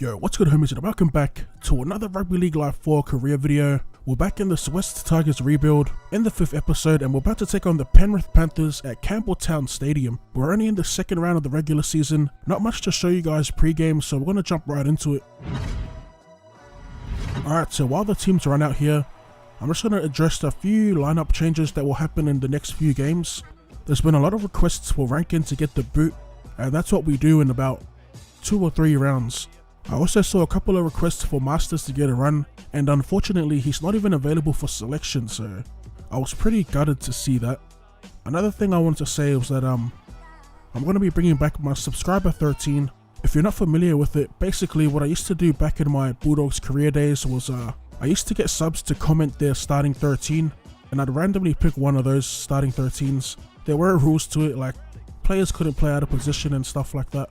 Yo, what's good homies, and welcome back to another Rugby League Live 4 career video. We're back in the West Tigers rebuild in the 5th episode, and we're about to take on the Penrith Panthers at Campbelltown Stadium. We're only in the second round of the regular season, not much to show you guys pre-game, so we're going to jump right into it. Alright, so while the teams run out here, I'm just going to address a few lineup changes that will happen in the next few games. There's been a lot of requests for ranking to get the boot, and that's what we do in about 2 or 3 rounds. I also saw a couple of requests for Masters to get a run, and unfortunately he's not even available for selection, so I was pretty gutted to see that. Another thing I wanted to say was that I'm going to be bringing back my subscriber 13. If you're not familiar with it, basically what I used to do back in my Bulldogs career days was I used to get subs to comment their starting 13, and I'd randomly pick one of those starting 13s. There were rules to it, like players couldn't play out of position and stuff like that.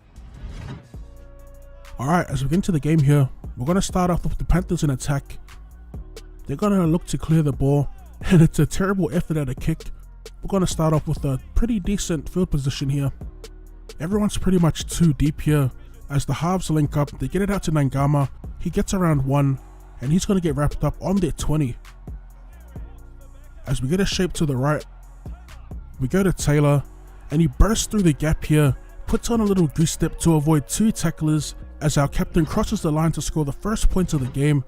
Alright, as we get into the game here, we're going to start off with the Panthers in attack. They're going to look to clear the ball, and it's a terrible effort at a kick. We're going to start off with a pretty decent field position here. Everyone's pretty much too deep here. As the halves link up, they get it out to Nangama. He gets around 1, and he's going to get wrapped up on their 20. As we get a shape to the right, we go to Taylor, and he bursts through the gap here, puts on a little goose step to avoid 2 tacklers, as our captain crosses the line to score the first point of the game.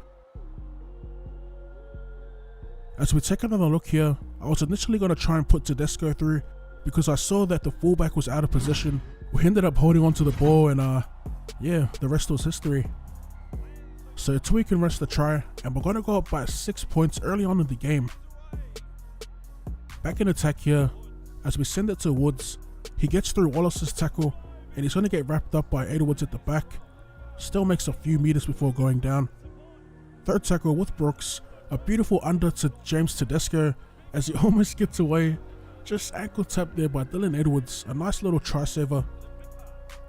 As we take another look here, I was initially going to try and put Tedesco through because I saw that the fullback was out of position. We ended up holding onto the ball, and yeah, the rest was history. So Tui can rest the try, and we're going to go up by 6 points early on in the game. Back in attack here, as we send it to Woods, he gets through Wallace's tackle, and he's going to get wrapped up by Edwards at the back. Still makes a few meters before going down. Third tackle with Brooks, a beautiful under to James Tedesco as he almost gets away. Just ankle tapped there by Dylan Edwards, a nice little try saver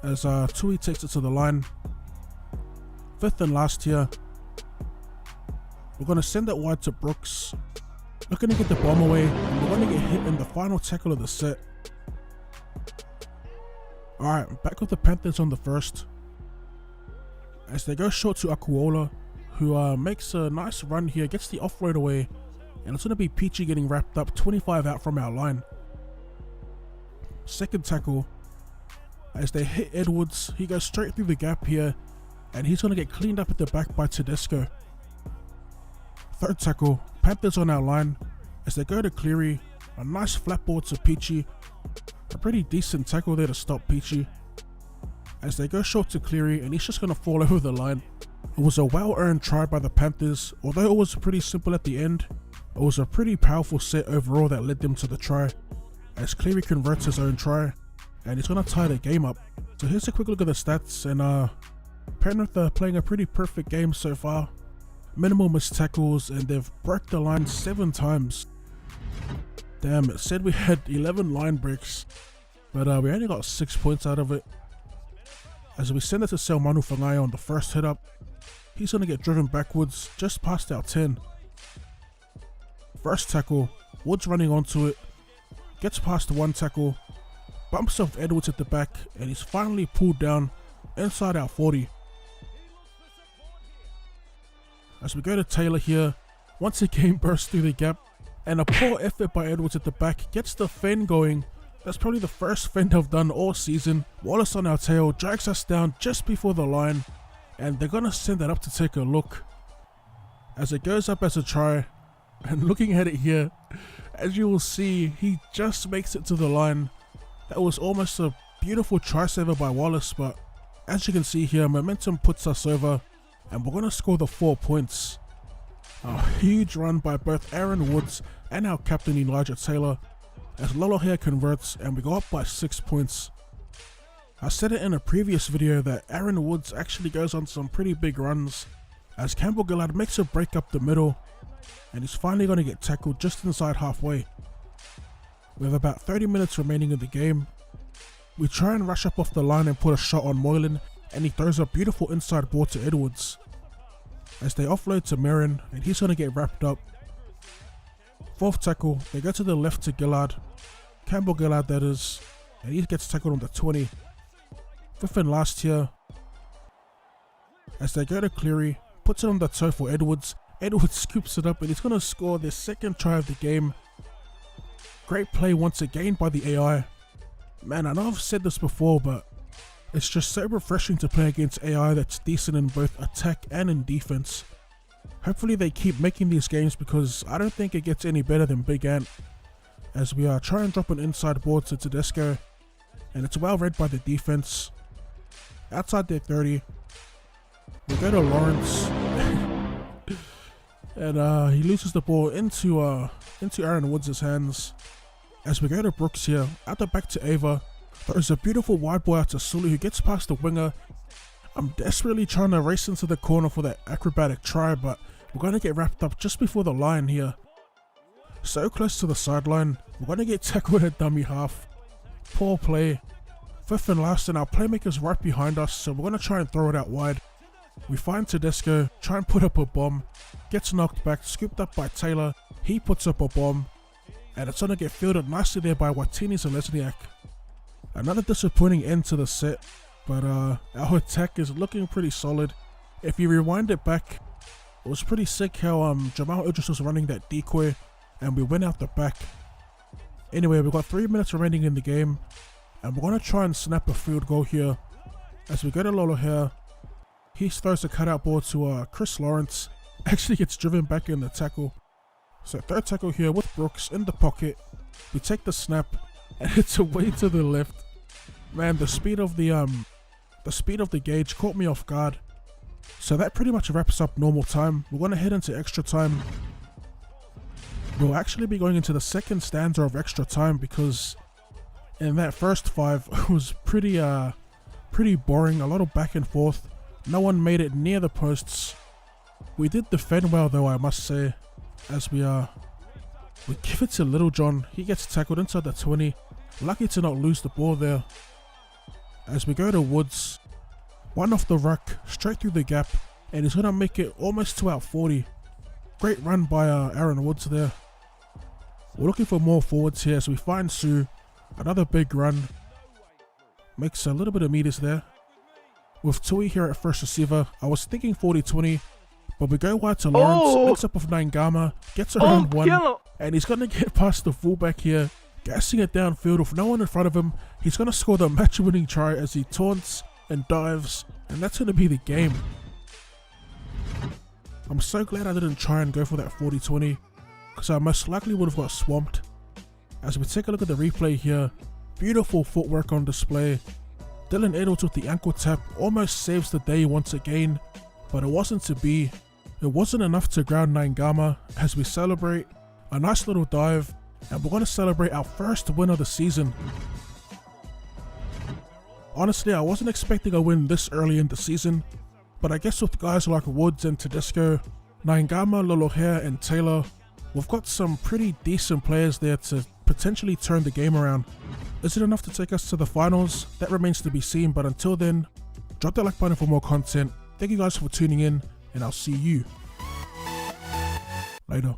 as Tui takes it to the line. 5th and last here, we're going to send it wide to Brooks, looking to get the bomb away, and we're going to get hit in the final tackle of the set. Alright, back with the Panthers on the first. As they go short to Akuola, who makes a nice run here, gets the offload away, and it's going to be Peachy getting wrapped up 25 out from our line. Second tackle, as they hit Edwards, he goes straight through the gap here, and he's going to get cleaned up at the back by Tedesco. Third tackle, Panthers on our line, as they go to Cleary, a nice flat ball to Peachy, a pretty decent tackle there to stop Peachy. As they go short to Cleary, and he's just going to fall over the line. It was a well-earned try by the Panthers. Although it was pretty simple at the end, it was a pretty powerful set overall that led them to the try, as Cleary converts his own try, and he's going to tie the game up. So here's a quick look at the stats, and Penrith are playing a pretty perfect game so far. Minimal missed tackles, and they've broke the line 7 times. Damn, it said we had 11 line breaks, but we only got 6 points out of it. As we send it to Selmanu Fangai on the first hit up, he's going to get driven backwards just past our 10. First tackle, Woods running onto it, gets past 1 tackle, bumps off Edwards at the back, and he's finally pulled down inside our 40. As we go to Taylor here, once again bursts through the gap, and a poor effort by Edwards at the back gets the fend going. That's probably the first fend I've done all season. Wallace on our tail drags us down just before the line, and they're going to send that up to take a look. As it goes up as a try, and looking at it here, as you will see, he just makes it to the line. That was almost a beautiful try saver by Wallace, but as you can see here, momentum puts us over, and we're going to score the 4 points. A huge run by both Aaron Woods and our captain Elijah Taylor, as Lolo here converts, and we go up by 6 points. I said it in a previous video that Aaron Woods actually goes on some pretty big runs, as Campbell Gillard makes a break up the middle, and he's finally going to get tackled just inside halfway. We have about 30 minutes remaining in the game. We try and rush up off the line and put a shot on Moylan, and he throws a beautiful inside ball to Edwards. As they offload to Merrin, and he's going to get wrapped up. Fourth tackle, they go to the left to Gillard, Campbell Gillard that is, and he gets tackled on the 20. 5th and last here, as they go to Cleary, puts it on the toe for Edwards. Edwards scoops it up and he's going to score their second try of the game. Great play once again by the AI. Man, I know I've said this before, but it's just so refreshing to play against AI that's decent in both attack and in defense. Hopefully they keep making these games because I don't think it gets any better than Big Ant. As we try and drop an inside ball to Tedesco, and it's well read by the defense. Outside their 30, we go to Lawrence, and he loses the ball into Aaron Woods' hands. As we go to Brooks here, out the back to Ava. There's a beautiful wide ball out to Sulu who gets past the winger. I'm desperately trying to race into the corner for that acrobatic try, but we're going to get wrapped up just before the line here. So close to the sideline, we're going to get tackled at dummy half. Poor play. Fifth and last, and our playmaker's right behind us, so we're going to try and throw it out wide. We find Tedesco, try and put up a bomb, gets knocked back, scooped up by Taylor, he puts up a bomb, and it's going to get fielded nicely there by Watini-Zelezniak. Another disappointing end to the set, but our attack is looking pretty solid. If you rewind it back, it was pretty sick how Jamal Idris was running that decoy, and we went out the back. Anyway, we've got 3 minutes remaining in the game, and we're going to try and snap a field goal here. As we go to Lolo here, he throws a cutout ball to Chris Lawrence, actually gets driven back in the tackle. So third tackle here with Brooks in the pocket. We take the snap, and it's away to the left. Man, the speed of the gauge caught me off guard. So that pretty much wraps up normal time. We're going to head into extra time. We'll actually be going into the second stanza of extra time because in that first 5 it was pretty boring, a lot of back and forth. No one made it near the posts. We did defend well though, I must say, as we give it to Little John. He gets tackled inside the 20. Lucky to not lose the ball there. As we go to Woods, one off the ruck, straight through the gap, and he's gonna make it almost to our 40. Great run by Aaron Woods there. We're looking for more forwards here, so we find Sue. Another big run. Makes a little bit of meters there. With Tui here at first receiver, I was thinking 40-20, but we go wide to Lawrence, mix up with Naingama, gets around one, and he's going to get past the fullback here, gassing it downfield with no one in front of him. He's going to score the match-winning try as he taunts and dives, and that's going to be the game. I'm so glad I didn't try and go for that 40-20, because I most likely would have got swamped. As we take a look at the replay here, beautiful footwork on display. Dylan Edwards with the ankle tap almost saves the day once again, but it wasn't to be. It wasn't enough to ground Naingama as we celebrate a nice little dive, and we're going to celebrate our first win of the season. Honestly, I wasn't expecting a win this early in the season, but I guess with guys like Woods and Tedesco, Naingama, Lolohair and Taylor, we've got some pretty decent players there to potentially turn the game around. Is it enough to take us to the finals? That remains to be seen, but until then, drop that like button for more content. Thank you guys for tuning in, and I'll see you later.